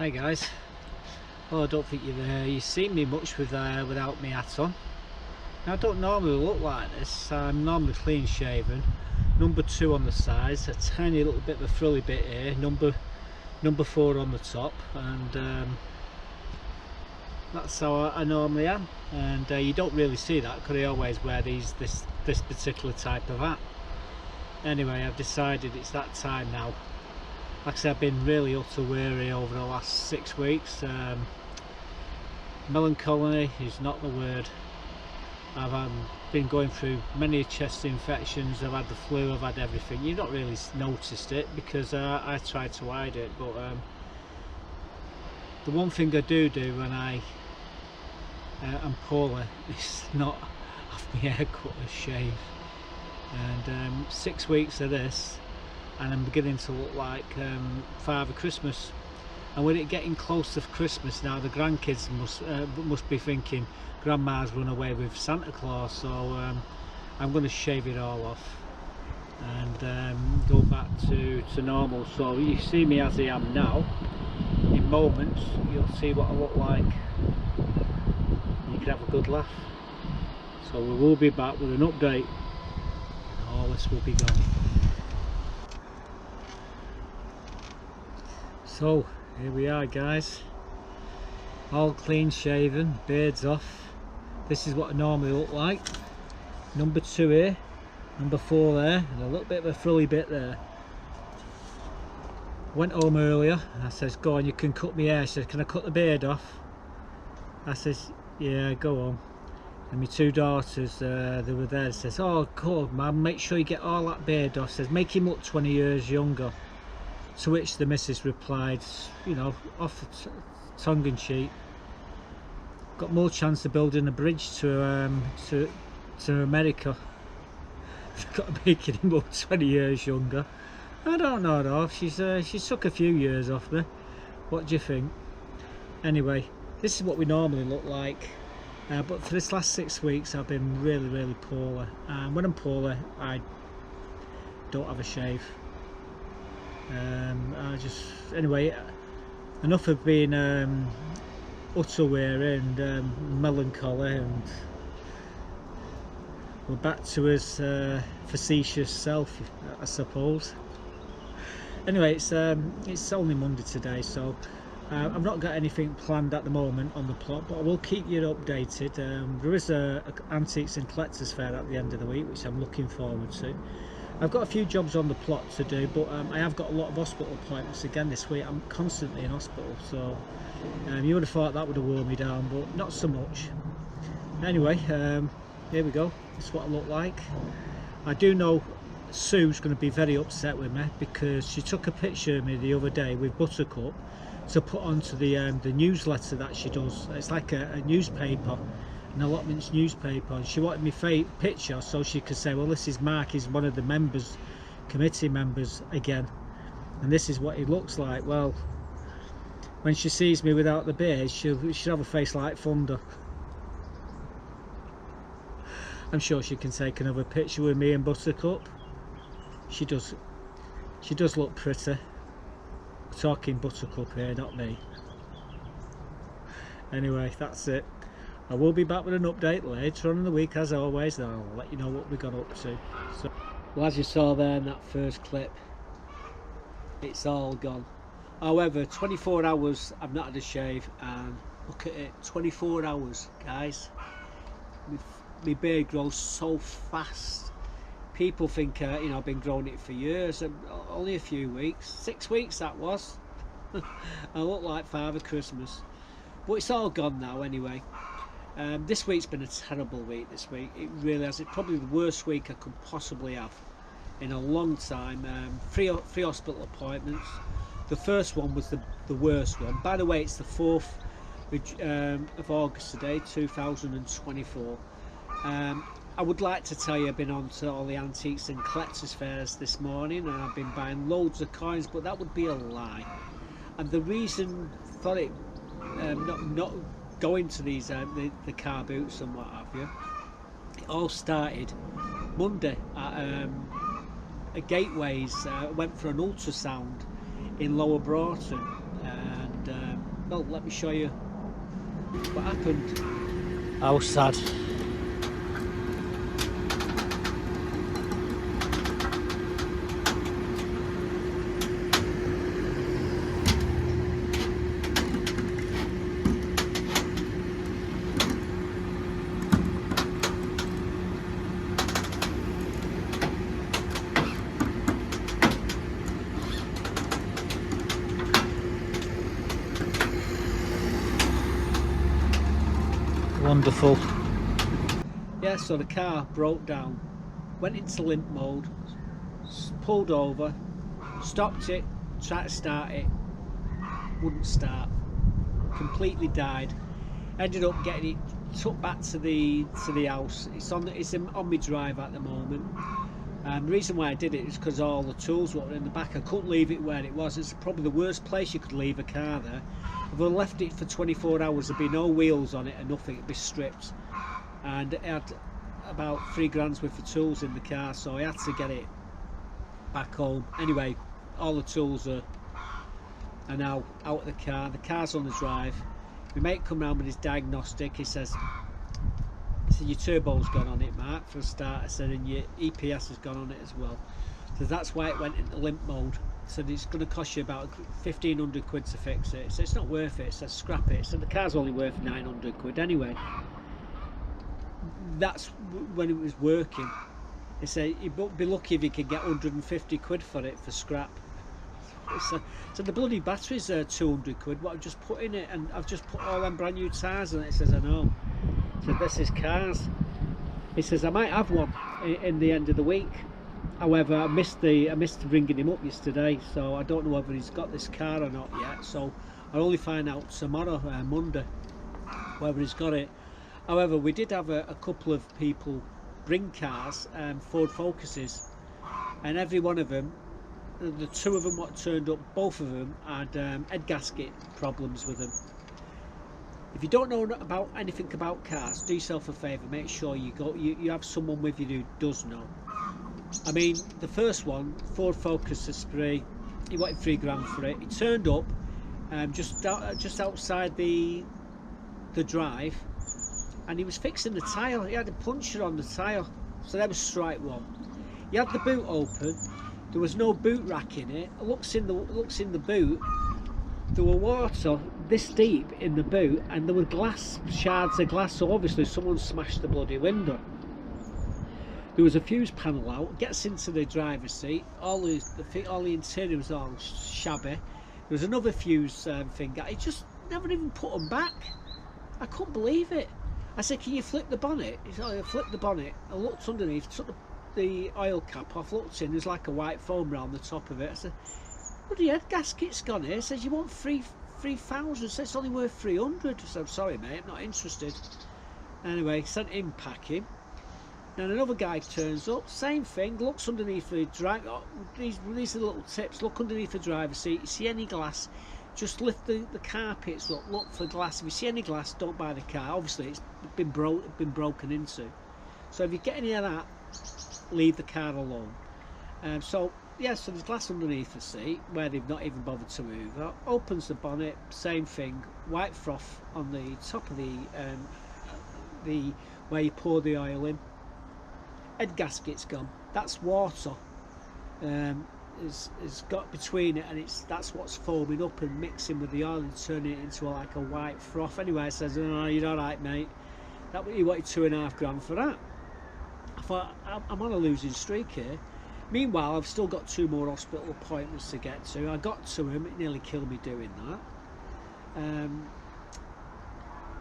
Hi guys. Well, I don't think you've seen me much without my hat on. Now, I don't normally look like this. I'm normally clean shaven. Number 2 on the sides, a tiny little bit of a frilly bit here. Number 4 on the top, and that's how I normally am. And you don't really see that because I always wear this particular type of hat. Anyway, I've decided it's that time now. Like I said, I've been really utter weary over the last 6 weeks. Melancholy is not the word. I've been going through many chest infections. I've had the flu, I've had everything. You've not really noticed it because I tried to hide it, but the one thing I do when I'm poorly is not have my hair cut or shave. And 6 weeks of this, and I'm beginning to look like Father Christmas. And with it getting close to Christmas now, the grandkids must be thinking Grandma's run away with Santa Claus. So I'm going to shave it all off and go back to normal. So you see me as I am now. In moments you'll see what I look like. You can have a good laugh. So we will be back with an update. All this will be gone. So here we are, guys, all clean shaven, beards off. This is what I normally look like. Number 2 here, number 4 there, and a little bit of a frilly bit there. Went home earlier, I says, go on, you can cut my hair. She said, can I cut the beard off? I says, yeah, go on. And my 2 daughters, they were there, says, oh God, man, make sure you get all that beard off. Says, make him look 20 years younger. To which the missus replied, you know, off tongue-in-cheek, got more chance of building a bridge to America. Got to make him look 20 years younger. I don't know though. She's took a few years off me. What do you think? Anyway, this is what we normally look like. But for this last 6 weeks, I've been really poorly. And when I'm poorly, I don't have a shave. Anyway, enough of being utter weary and melancholy, and we're back to his facetious self, I suppose. Anyway, it's only Monday today, so I've not got anything planned at the moment on the plot, but I will keep you updated. There is a Antiques and Collectors Fair at the end of the week, which I'm looking forward to. I've got a few jobs on the plot to do, but I have got a lot of hospital appointments again this week. I'm constantly in hospital, so you would have thought that would have worn me down, but not so much. Anyway, here we go. This is what I look like. I do know Sue's going to be very upset with me because she took a picture of me the other day with Buttercup to put onto the newsletter that she does. It's like a newspaper, an Allotments newspaper, and she wanted me picture so she could say, well, this is Mark, he's one of the members, committee members again, and this is what he looks like. Well, when she sees me without the beard, she'll have a face like thunder. I'm sure she can take another picture with me and Buttercup. She does look pretty. We're talking Buttercup here, not me. Anyway, that's it. I will be back with an update later on in the week as always, and I'll let you know what we got up to. So, well, as you saw there in that first clip, it's all gone. However, 24 hours I've not had a shave, and look at it, 24 hours, guys. My beard grows so fast. People think you know, I've been growing it for years, and only a few weeks, 6 weeks that was. I look like Father Christmas, but it's all gone now anyway. This week's been a terrible week. This week, it really has. It's probably the worst week I could possibly have in a long time. 3 hospital appointments. The first one was the worst one. By the way, it's the 4th of August today, 2024. I would like to tell you I've been on to all the Antiques and Collectors Fairs this morning, and I've been buying loads of coins, but that would be a lie. And the reason for it not going to these the car boots and what have you, it all started Monday at Gateways. Went for an ultrasound in Lower Broughton, and well, let me show you what happened. How sad. Wonderful. Yeah, so the car broke down, went into limp mode, pulled over, stopped it, tried to start it, wouldn't start, completely died. Ended up getting it took back to the house. It's on my drive at the moment. The reason why I did it is because all the tools were in the back. I couldn't leave it where it was. It's probably the worst place you could leave a car there. If I left it for 24 hours, there'd be no wheels on it and nothing. It'd be stripped. And it had about £3 worth of tools in the car, so I had to get it back home. Anyway, all the tools are now out of the car. The car's on the drive. My mate come round with his diagnostic. He said, your turbo's gone on it, Mark, for a start. I said, and your EPS has gone on it as well. So that's why it went into limp mode. So it's going to cost you about 1,500 quid to fix it. So it's not worth it. So scrap it. So the car's only worth 900 quid anyway. That's when it was working. They say you'd be lucky if you could get 150 quid for it for scrap. So the bloody batteries are 200 quid. What I've just put in it, and I've just put all them brand new tyres on it. It says, I know. So this is cars. He says I might have one in the end of the week. However, I missed ringing him up yesterday, so I don't know whether he's got this car or not yet. So I'll only find out tomorrow, Monday, whether he's got it. However, we did have a couple of people bring cars, Ford Focuses, and every one of them, the two of them what turned up, both of them had head gasket problems with them. If you don't know about anything about cars, do yourself a favour, make sure you have someone with you who does know. I mean, the first one, Ford Focus Esprit, he wanted £3 for it. He turned up just outside the drive, and he was fixing the tyre. He had a puncture on the tyre, so that was strike one. He had the boot open. There was no boot rack in it. Looks in the boot. There were water this deep in the boot, and there were shards of glass, so obviously someone smashed the bloody window. There was a fuse panel out, gets into the driver's seat, all the interior was all shabby. There was another fuse thing, he just never even put them back. I couldn't believe it. I said, can you flip the bonnet? He said, I flipped the bonnet. I looked underneath, took the oil cap off, looked in, there's like a white foam around the top of it. I said, bloody head gasket's gone here. He says, you want 3,000? Says it's only worth 300. I said, I'm sorry mate, I'm not interested. Anyway, sent him packing. Then another guy turns up, same thing, looks underneath the drive. These are the little tips. Look underneath the driver's seat. You see any glass, just lift the carpets up, look for glass. If you see any glass, don't buy the car. Obviously it's been broken into. So if you get any of that, leave the car alone. So so there's glass underneath the seat where they've not even bothered to move. Opens the bonnet, same thing, white froth on the top of the where you pour the oil in. Head gasket's gone. That's water is got between it, and that's what's foaming up and mixing with the oil and turning it into like a white froth. Anyway, it says, oh, you're all right mate, that he wanted £2.5 for that. I thought, I'm on a losing streak here. Meanwhile, I've still got 2 more hospital appointments to get to. I got to him, it nearly killed me doing that.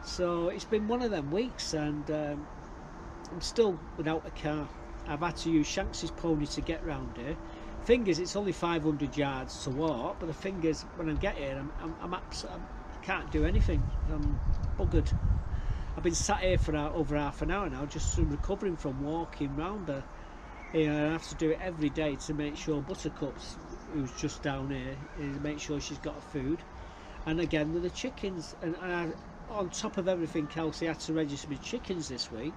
So it's been one of them weeks, and I'm still without a car. I've had to use Shanks's pony to get round here. Thing is, it's only 500 yards to walk, but the thing is, when I get here, I can't do anything. I'm buggered. I've been sat here for over half an hour now, just recovering from walking round there. I have to do it every day to make sure Buttercup's, who's just down here, make sure she's got her food. And again with the chickens, and on top of everything else, I had to register my chickens this week.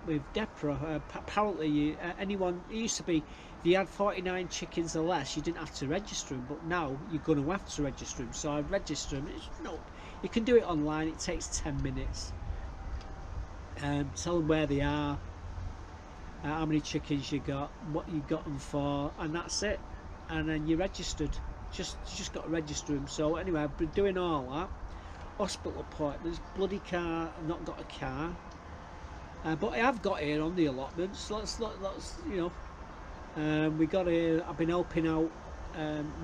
with Deborah. Apparently, anyone, it used to be, if you had 49 chickens or less, you didn't have to register them, but now you're going to have to register them. So I register them. You can do it online. It takes 10 minutes. Tell them where they are, how many chickens you got, what you got them for, and that's it. And then you're registered. You just got to register them. So anyway, I've been doing all that. Hospital appointments, bloody car. I've not got a car, but I have got here on the allotments. Let's you know. We got here. I've been helping out.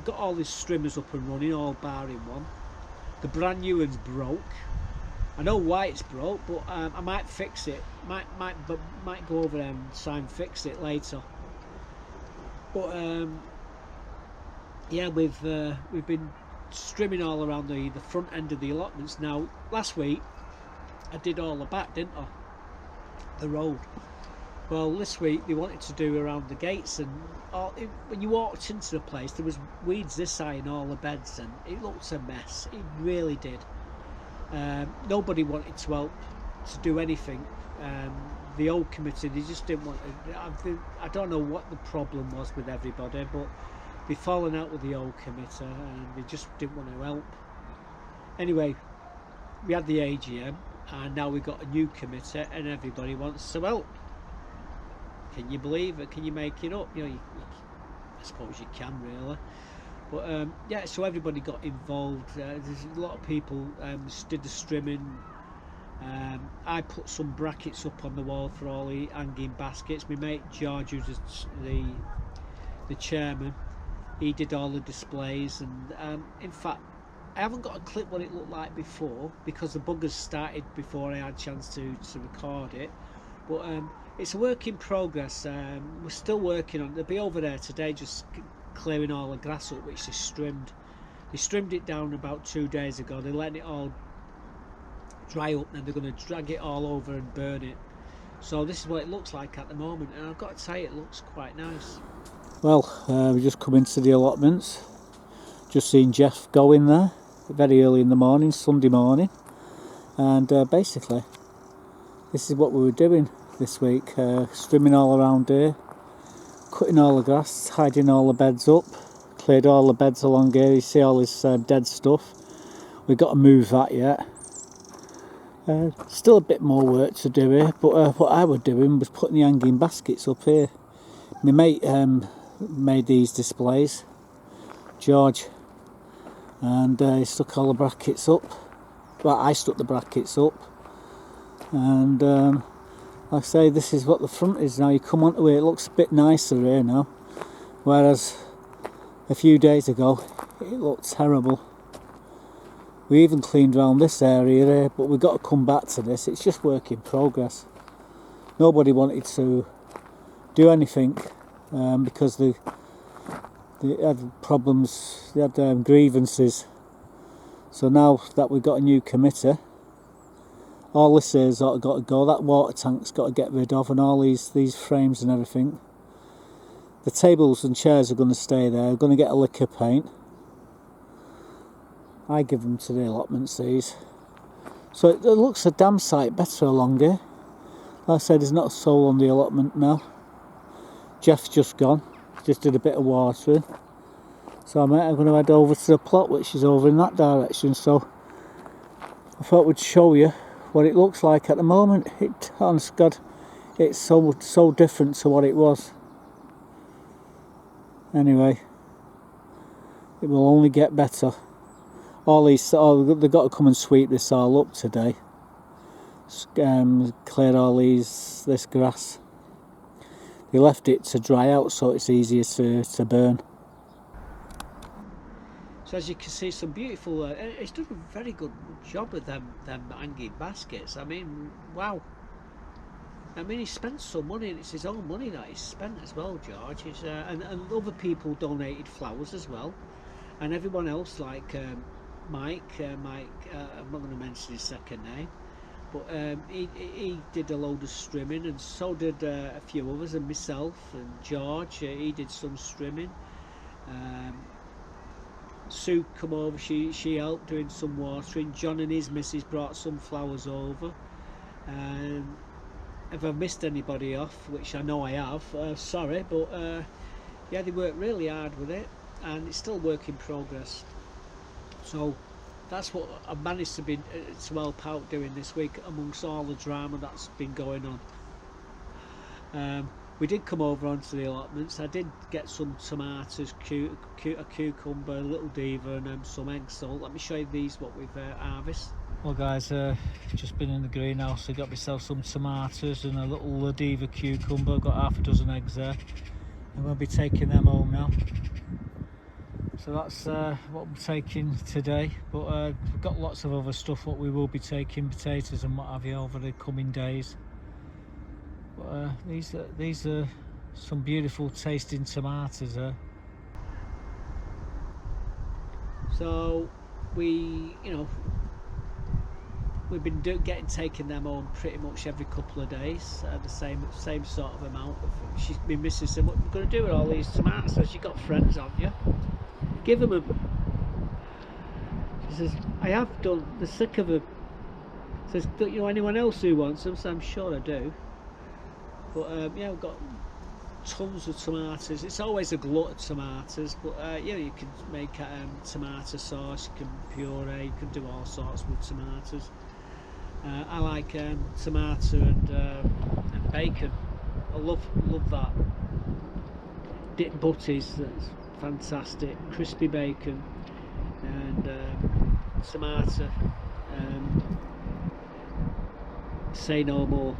Got all these streamers up and running, all barring one. The brand new one's broke. I know why it's broke, but I might fix it. Might go over there and try and fix it later. But yeah, we've been streaming all around the front end of the allotments. Now, last week I did all the back, didn't I? The road. Well, this week they wanted to do around the gates, and when you walked into the place, there was weeds this high in all the beds, and it looked a mess. It really did. Nobody wanted to help to do anything. The old committee, they just didn't want to. I don't know what the problem was with everybody, but they've fallen out with the old committee and they just didn't want to help. Anyway, we had the AGM and now we've got a new committee and everybody wants to help. Can you believe it? Can you make it up? You know, I suppose you can, really. But yeah, so everybody got involved. There's a lot of people did the strimming. I put some brackets up on the wall for all the hanging baskets. My mate George, who's the chairman, he did all the displays. And in fact, I haven't got a clip what it looked like before because the buggers started before I had a chance to record it. But it's a work in progress. We're still working on it. They'll be over there today just clearing all the grass up, which is trimmed. They trimmed it down about 2 days ago. They're letting it all dry up and they're going to drag it all over and burn it. So this is what it looks like at the moment, and I've got to say it looks quite nice. Well, we just come into the allotments. Just seen Jeff go in there very early in the morning, Sunday morning, and basically this is what we were doing this week, strimming all around here, cutting all the grass, hiding all the beds up, cleared all the beds along here. You see all this dead stuff. We've got to move that yet. Still a bit more work to do here, but what I was doing was putting the hanging baskets up here. My mate made these displays, George, and he stuck all the brackets up. Well, I stuck the brackets up, and like I say, this is what the front is now. You come onto it, it looks a bit nicer here now, whereas a few days ago it looked terrible. We even cleaned around this area there, but we've got to come back to this. It's just work in progress. Nobody wanted to do anything because they had problems, they had grievances. So now that we've got a new committee, all this has got to go. That water tank's got to get rid of, and all these frames and everything. The tables and chairs are going to stay there. We're going to get a lick of paint. I give them to the allotments, these. So it looks a damn sight better along here. Like I said, there's not a soul on the allotment now. Jeff's just gone. Just did a bit of watering. So I'm going to head over to the plot, which is over in that direction. So I thought we'd show you what it looks like at the moment. It, honest God, it's so different to what it was. Anyway, it will only get better. They've got to come and sweep this all up today. Clear all this grass. They left it to dry out so it's easier to burn. So as you can see, some beautiful. It's done a very good job of them hanging baskets. I mean, wow. I mean, he spent some money, and it's his own money that he's spent as well, George. And other people donated flowers as well, and everyone else like. Mike, I'm not going to mention his second name, but he did a load of strimming, and so did a few others, and myself and George, he did some strimming. Sue come over, she helped doing some watering. John and his missus brought some flowers over. if I've missed anybody off, which I know I have, sorry, but yeah, they worked really hard with it, and it's still work in progress. So that's what I've managed to help out doing this week amongst all the drama that's been going on. We did come over onto the allotments. I did get some tomatoes, a cucumber, a little diva, and some eggs. So let me show you these what we've harvested. Well guys, just been in the greenhouse. I got myself some tomatoes and a little diva cucumber. Got half a dozen eggs there. I'm going to be taking them home now. So that's what we're taking today. But we've got lots of other stuff what we will be taking, potatoes and what have you, over the coming days. But these are some beautiful tasting tomatoes. So we've been taking them home pretty much every couple of days, the same sort of amount. She's been missing some. What we're going to do with all these tomatoes? You got friends, haven't you? Give them a. She says, I have done. They're sick of them. Says, don't you know anyone else who wants them? So I'm sure I do. But yeah, we've got tons of tomatoes. It's always a glut of tomatoes, but yeah, you can make tomato sauce, you can puree, you can do all sorts with tomatoes. I like tomato and bacon. I love that. Dip butties, that's fantastic. Crispy bacon and tomato. Say no more.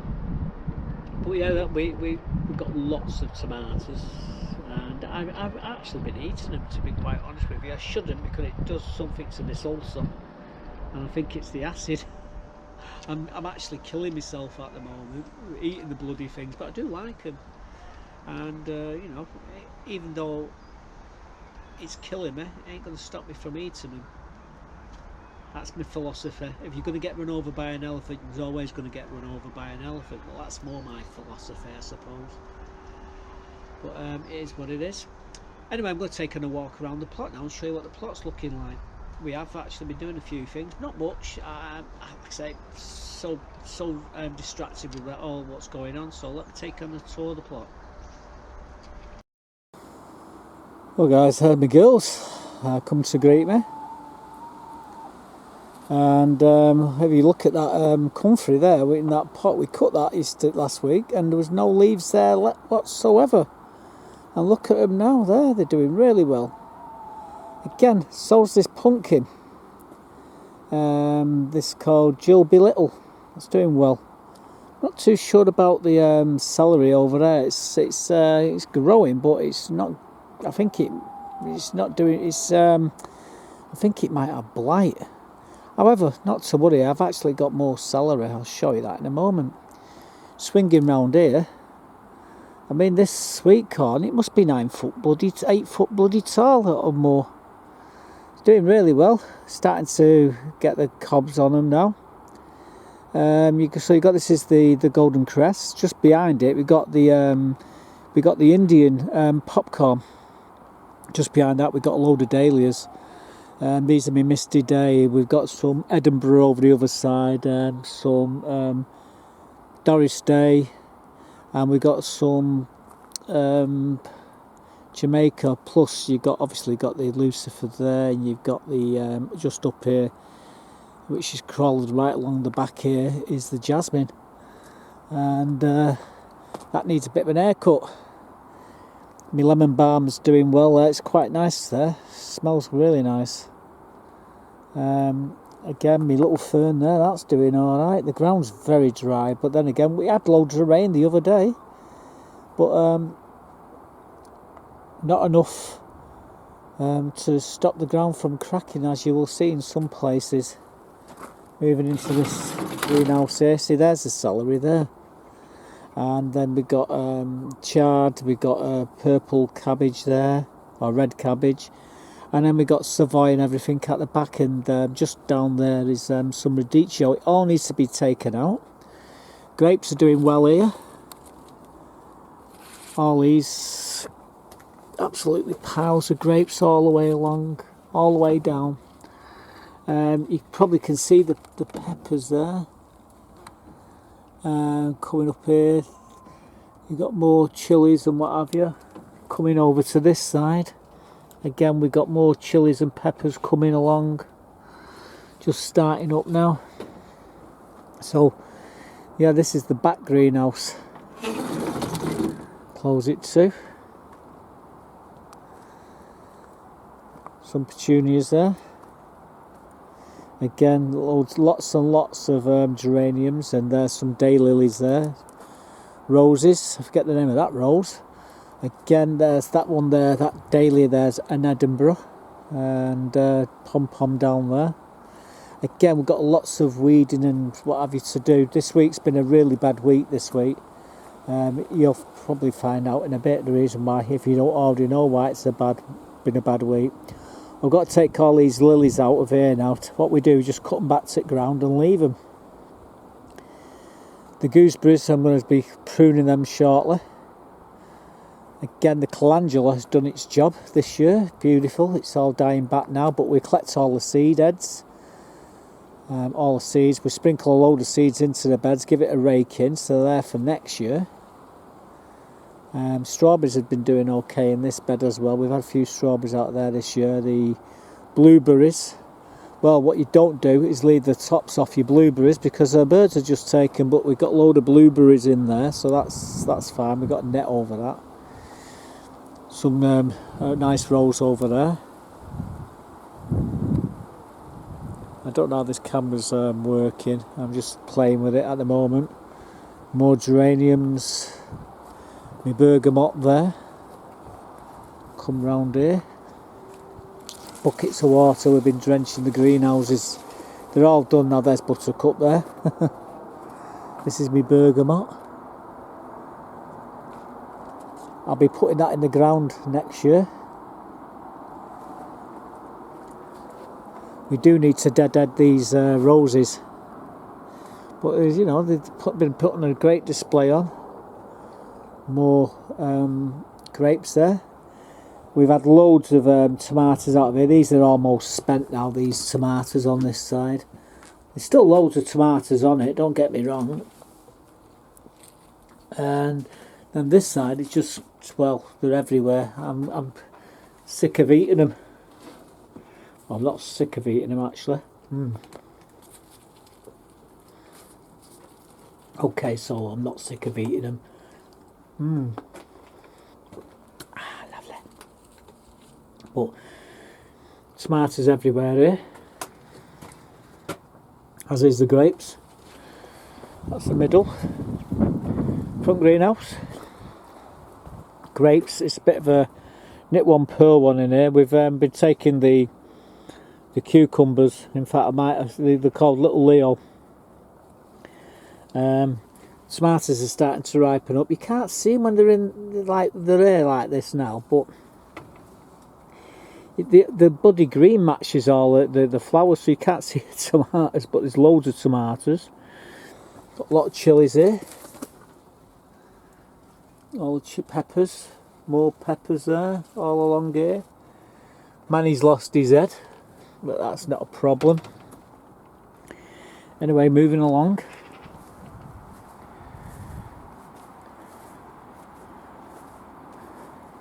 But yeah, we've got lots of tomatoes, and I've actually been eating them, to be quite honest with you. I shouldn't, because it does something to this ulcer, and I think it's the acid. I'm actually killing myself at the moment eating the bloody things, but I do like them. And you know, even though it's killing me, it ain't going to stop me from eating them. That's my philosophy. If you're going to get run over by an elephant, you're always going to get run over by an elephant. Well, that's more my philosophy, I suppose. But it is what it is. Anyway, I'm going to take a walk around the plot now and show you what the plot's looking like. We have actually been doing a few things, not much. Like I say, so distracted with all what's going on. So let me take on a tour of the plot. Well, guys, my girls come to greet me. And if you look at that comfrey there in that pot, we cut that last week, and there was no leaves there whatsoever. And look at them now, they're doing really well. Again, so's this pumpkin. This called Jill Belittle. It's doing well. Not too sure about the celery over there. It's growing, but it's not. I think it's not doing. I think it might have blight. However, not to worry, I've actually got more celery. I'll show you that in a moment. Swinging round here, I mean, this sweet corn, it must be 8 foot bloody tall or more. It's doing really well. Starting to get the cobs on them now. So you got, this is the golden crest. Just behind it, we got the Indian popcorn. Just behind that, we got a load of dahlias. These are my Misty Day. We've got some Edinburgh over the other side, and some Doris Day, and we've got some Jamaica. Plus, you've obviously got the Lucifer there, and you've got the just up here, which is crawled right along the back here, is the jasmine, and that needs a bit of an haircut. My lemon balm's doing well there. It's quite nice there. Smells really nice. Again, my little fern there, that's doing alright. The ground's very dry, but then again, we had loads of rain the other day, but not enough to stop the ground from cracking, as you will see in some places. Moving into this greenhouse here, see, there's the celery there. And then we've got chard, we've got purple cabbage there, or red cabbage. And then we've got Savoy and everything at the back, and just down there is some radicchio. It all needs to be taken out. Grapes are doing well here. All these absolutely piles of grapes all the way along, all the way down. You probably can see the peppers there. Coming up here, you've got more chilies and what have you. Coming over to this side, again we've got more chilies and peppers coming along. Just starting up now. So yeah, this is the back greenhouse. Close it too. Some petunias there. Again, lots and lots of geraniums, and there's some daylilies there. Roses, I forget the name of that rose. Again, there's that one there, that dahlia there's an Edinburgh, and pom-pom down there. Again, we've got lots of weeding and what have you to do. This week's been a really bad week this week. You'll probably find out in a bit the reason why, if you don't already know why it's been a bad week. I've got to take all these lilies out of here now. What we do is just cut them back to the ground and leave them. The gooseberries, I'm going to be pruning them shortly. Again, the calendula has done its job this year. Beautiful. It's all dying back now, but we collect all the seed heads. All the seeds. We sprinkle a load of seeds into the beds, give it a rake in, so they're there for next year. Strawberries have been doing okay in this bed as well. We've had a few strawberries out there this year. The blueberries, well, what you don't do is leave the tops off your blueberries because the birds are just taken, but we've got a load of blueberries in there, so that's fine. We've got a net over that. Some nice rows over there. I don't know how this camera's working. I'm just playing with it at the moment. More geraniums. My bergamot there. Come round here. Buckets of water, we've been drenching the greenhouses. They're all done now. There's buttercup there. This is my bergamot. I'll be putting that in the ground next year. We do need to dead these roses. But you know, they've been putting a great display on. More grapes there. We've had loads of tomatoes out of here. These are almost spent now, these tomatoes on this side. There's still loads of tomatoes on it, don't get me wrong. And then this side, it's just, well, they're everywhere. I'm sick of eating them. Well, I'm not sick of eating them actually. Okay, so I'm not sick of eating them. Lovely. But tomatoes everywhere here, as is the grapes. That's the middle front greenhouse. Grapes, it's a bit of a knit one pearl one in here. We've been taking the cucumbers. In fact, I might have, they're called Little Leo. Tomatoes are starting to ripen up. You can't see them when they're here like this now, but the bloody green matches all the flowers, so you can't see the tomatoes, but there's loads of tomatoes. Got a lot of chilies here. All the peppers, more peppers there, all along here. Manny's lost his head, but that's not a problem. Anyway, moving along.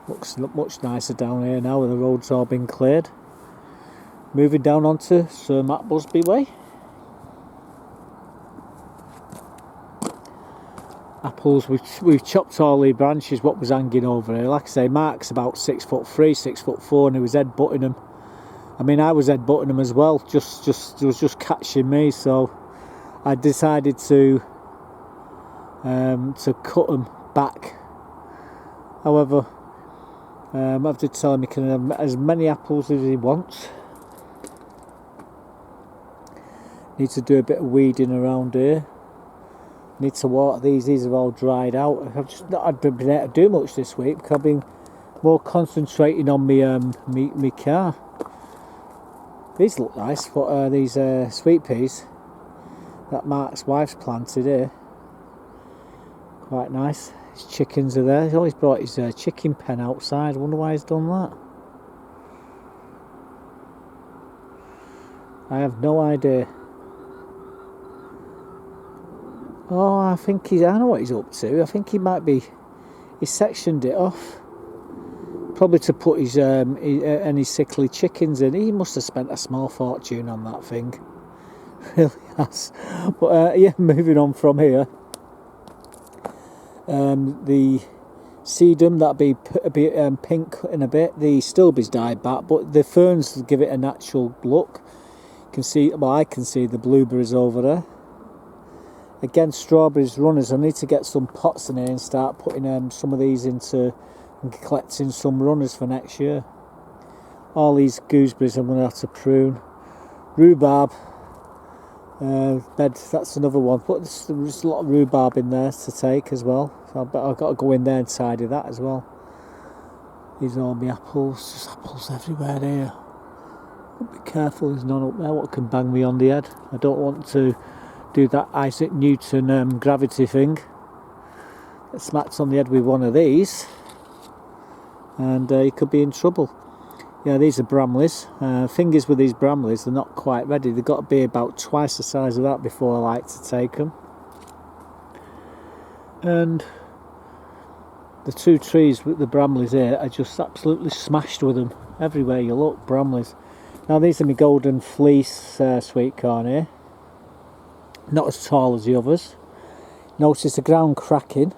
Looks much nicer down here now where the road's all been cleared. Moving down onto Sir Matt Busby Way. Apples, we've chopped all the branches what was hanging over here. Like I say, Mark's about 6'3", 6'4", and he was headbutting them. I mean, I was headbutting them as well. It was just catching me, so I decided to cut them back. However, I've to tell him he can have as many apples as he wants. Need to do a bit of weeding around here. Need to water these are all dried out. I've just not been able to do much this week because I've been more concentrating on me car. These look nice. What are these sweet peas that Mark's wife's planted here? Quite nice. His chickens are there. He's always brought his chicken pen outside. I wonder why he's done that. I have no idea. Oh, I think I know what he's up to. I think he might be, he sectioned it off. Probably to put his any sickly chickens in. He must have spent a small fortune on that thing. Really has. But yeah, moving on from here. The sedum, that'll be a bit pink in a bit. The stilby's died back, but the ferns give it a natural look. You can see, well, I can see the blueberries over there. Again, strawberries runners. I need to get some pots in here and start putting some of these into and collecting some runners for next year. All these gooseberries I'm going to have to prune. Rhubarb. Bed, that's another one, but there's a lot of rhubarb in there to take as well, so I've got to go in there and tidy that as well. These are all my apples, there's apples everywhere here. Be careful there's none up there what can bang me on the head. I don't want to do that Isaac Newton gravity thing. Get smacked on the head with one of these and you could be in trouble. Yeah, these are Bramleys. Thing is with these Bramleys, they're not quite ready. They've got to be about twice the size of that before I like to take them. And the two trees with the Bramleys here are just absolutely smashed with them. Everywhere you look, Bramleys. Now these are my golden fleece sweet corn here. Not as tall as the others. Notice the ground cracking.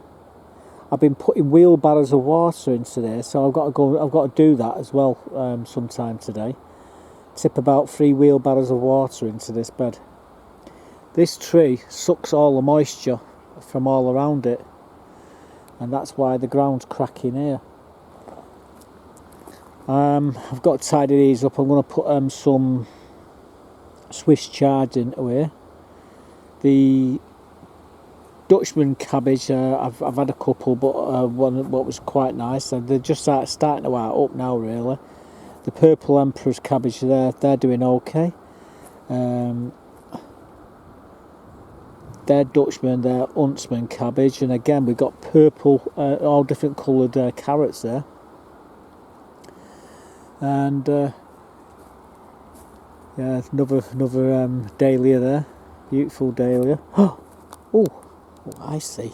I've been putting wheelbarrows of water into there, so I've got to do that as well sometime today. Tip about 3 wheelbarrows of water into this bed. This tree sucks all the moisture from all around it, and that's why the ground's cracking here. I've got to tidy these up. I'm going to put some Swiss chard into here. The Dutchman cabbage, I've had a couple, but one what was quite nice. They're just starting to out up now, really. The purple emperor's cabbage, they're doing okay. They're Dutchman, they're Huntsman cabbage, and again we've got purple, all different coloured carrots there. And yeah, another dahlia there, beautiful dahlia. Oh, I see.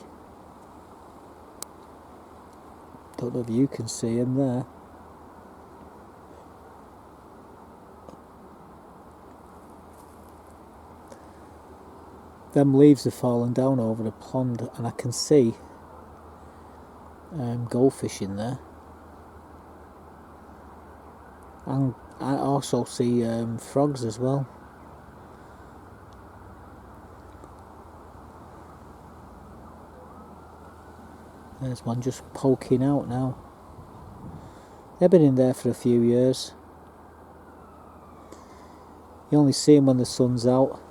Don't know if you can see him there. Them leaves have fallen down over the pond, and I can see goldfish in there. And I also see frogs as well. There's one just poking out now. They've been in there for a few years. You only see them when the sun's out.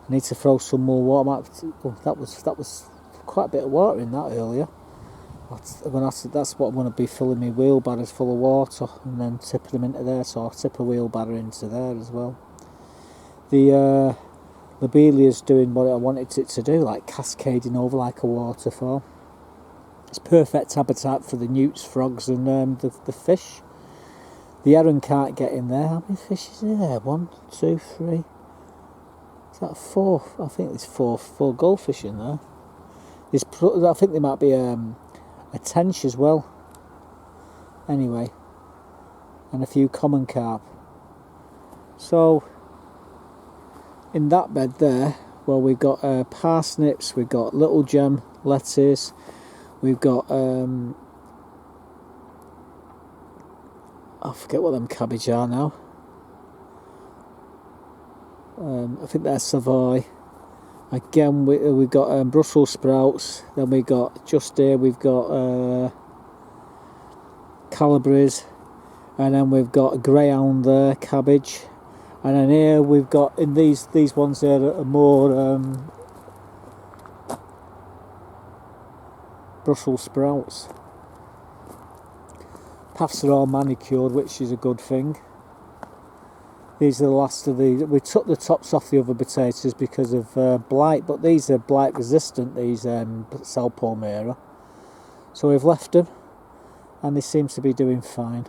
I need to throw some more water. Oh, that was quite a bit of water in that earlier. That's what I'm going to be filling my wheelbarrows full of water and then tipping them into there. So I'll tip a wheelbarrow into there as well. The lobelia's doing what I wanted it to do, like cascading over like a waterfall. It's perfect habitat for the newts, frogs and the fish. The heron can't get in there. How many fish is there? 1, 2, 3. Is that 4? I think there's four goldfish in there. I think there might be a tench as well. Anyway, and a few common carp. So in that bed there, well, we've got parsnips, we've got little gem lettuce. We've got, I forget what them cabbage are now. I think they're Savoy. Again, we've got Brussels sprouts. Then we got, just here, we've got Calabres. And then we've got greyhound there, cabbage. And then here we've got, in these ones here are more Brussels sprouts. Paths are all manicured, which is a good thing. These are the last of these. We took the tops off the other potatoes because of blight, but these are blight resistant, these Salpomera. So we've left them, and they seem to be doing fine.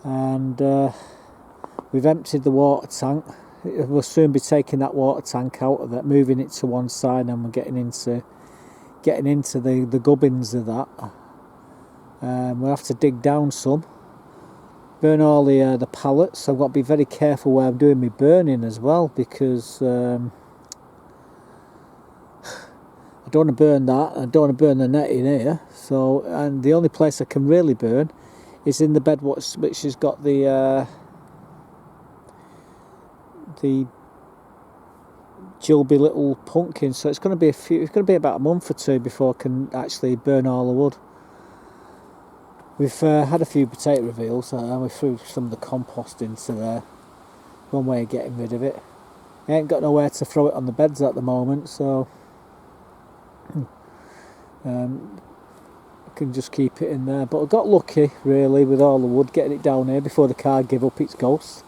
And we've emptied the water tank. we'll soon be taking that water tank out of it, moving it to one side, and we're getting into the gubbins of that. We'll have to dig down some, burn all the pallets. I've got to be very careful where I'm doing my burning as well, because I don't want to burn that. I don't want to burn the net in here. So, and the only place I can really burn is in the bed which has got the Jilby little pumpkin. So it's going to be about a month or two before I can actually burn all the wood. We've had a few potato reveals, and we threw some of the compost into there. One way of getting rid of it. I ain't got nowhere to throw it on the beds at the moment, so I can just keep it in there. But I got lucky, really, with all the wood, getting it down here before the car gave up its ghost.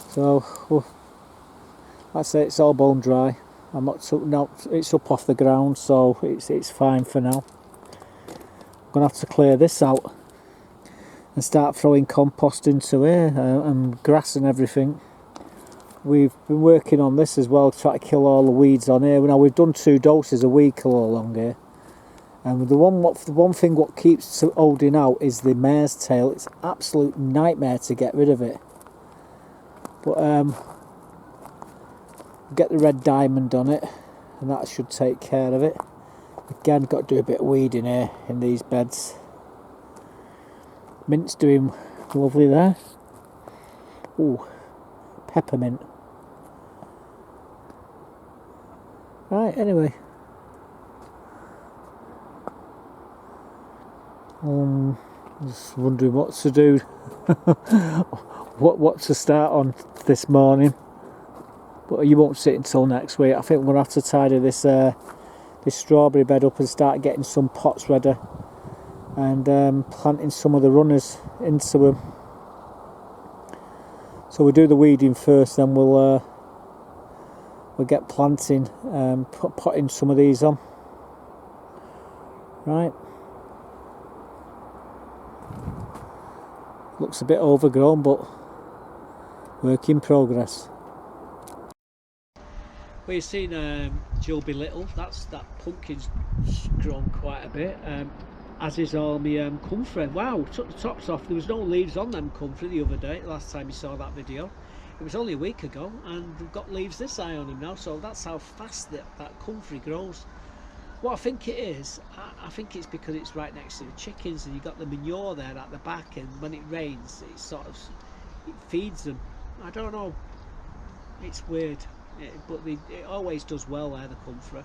So, well, like I say, it's all bone dry. It's up off the ground, so it's fine for now. I'm going to have to clear this out and start throwing compost into here, and grass and everything. We've been working on this as well, trying to kill all the weeds on here. Now, we've done 2 doses a week all along here, and the one thing what keeps holding out is the mare's tail. It's an absolute nightmare to get rid of it. But get the red diamond on it, and that should take care of it. Again, got to do a bit of weeding here in these beds. Mint's doing lovely there. Ooh, peppermint. Right, anyway. Just wondering what to do. what to start on this morning. But you won't see it until next week. I think we're going to have to tidy this strawberry bed up and start getting some pots ready, and planting some of the runners into them. So we'll do the weeding first, then we'll get planting, potting some of these on. Right. Looks a bit overgrown, but work in progress. Well, you've seen Jilby Little. That pumpkin's grown quite a bit, as is all my comfrey. Wow, took the tops off. There was no leaves on them comfrey the other day, last time you saw that video. It was only a week ago, and we've got leaves this high on him now, so that's how fast that comfrey grows. What I think it is, I think it's because it's right next to the chickens, and you've got the manure there at the back, and when it rains, it feeds them. I don't know, it's weird. But it always does well there, the comfrey,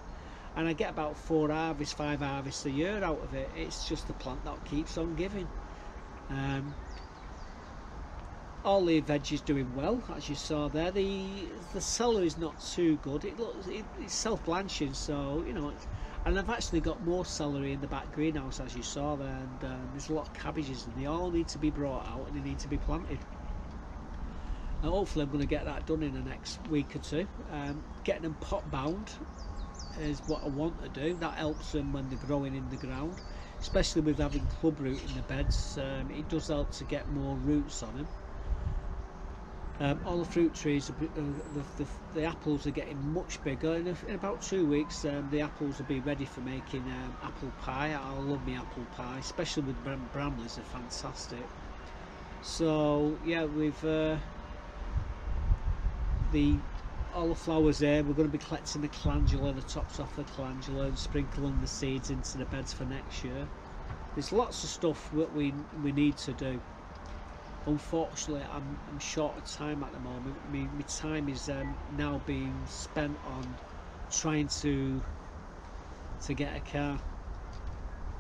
and I get about 5 harvests a year out of it. It's just the plant that keeps on giving. All the veg is doing well, as you saw there. The celery is not too good. It's self-blanching, so you know. And I've actually got more celery in the back greenhouse, as you saw there, and there's a lot of cabbages, and they all need to be brought out and they need to be planted. Hopefully I'm going to get that done in the next week or two. Getting them pot bound is what I want to do. That helps them when they're growing in the ground, especially with having club root in the beds. It does help to get more roots on them. All the fruit trees, the apples are getting much bigger. In about 2 weeks, the apples will be ready for making apple pie. I love my apple pie, especially with brambles. They're fantastic. So yeah, we've all the flowers there. We're going to be collecting the calendula, the tops off the calendula, and sprinkling the seeds into the beds for next year. There's lots of stuff that we need to do. Unfortunately, I'm short of time at the moment. My time is now being spent on trying to get a car.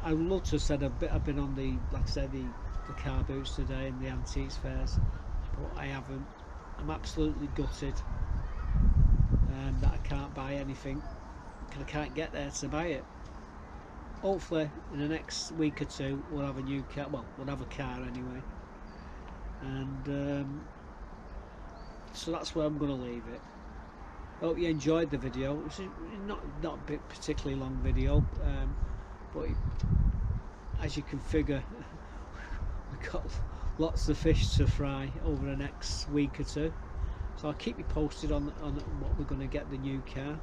I would love to have said I've been on the car boots today and the antiques fairs, but I haven't. I'm absolutely gutted that I can't buy anything, because I can't get there to buy it. Hopefully in the next week or two we'll have a new car. Well, we'll have a car anyway, and so that's where I'm going to leave it. Hope you enjoyed the video. It's not a particularly long video, but as you can figure, we've got lots of fish to fry over the next week or two. So I'll keep you posted on what we're going to get the new car,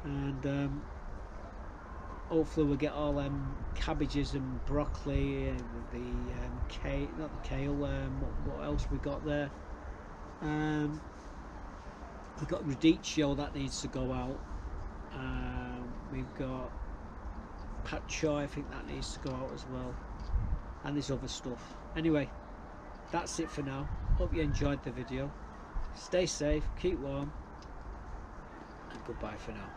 and hopefully we'll get all cabbages and broccoli and the kale, not the kale. What else we got there? We've got radicchio that needs to go out. We've got pat choy, I think that needs to go out as well, and this other stuff. Anyway, that's it for now. Hope you enjoyed the video. Stay safe, keep warm, and goodbye for now.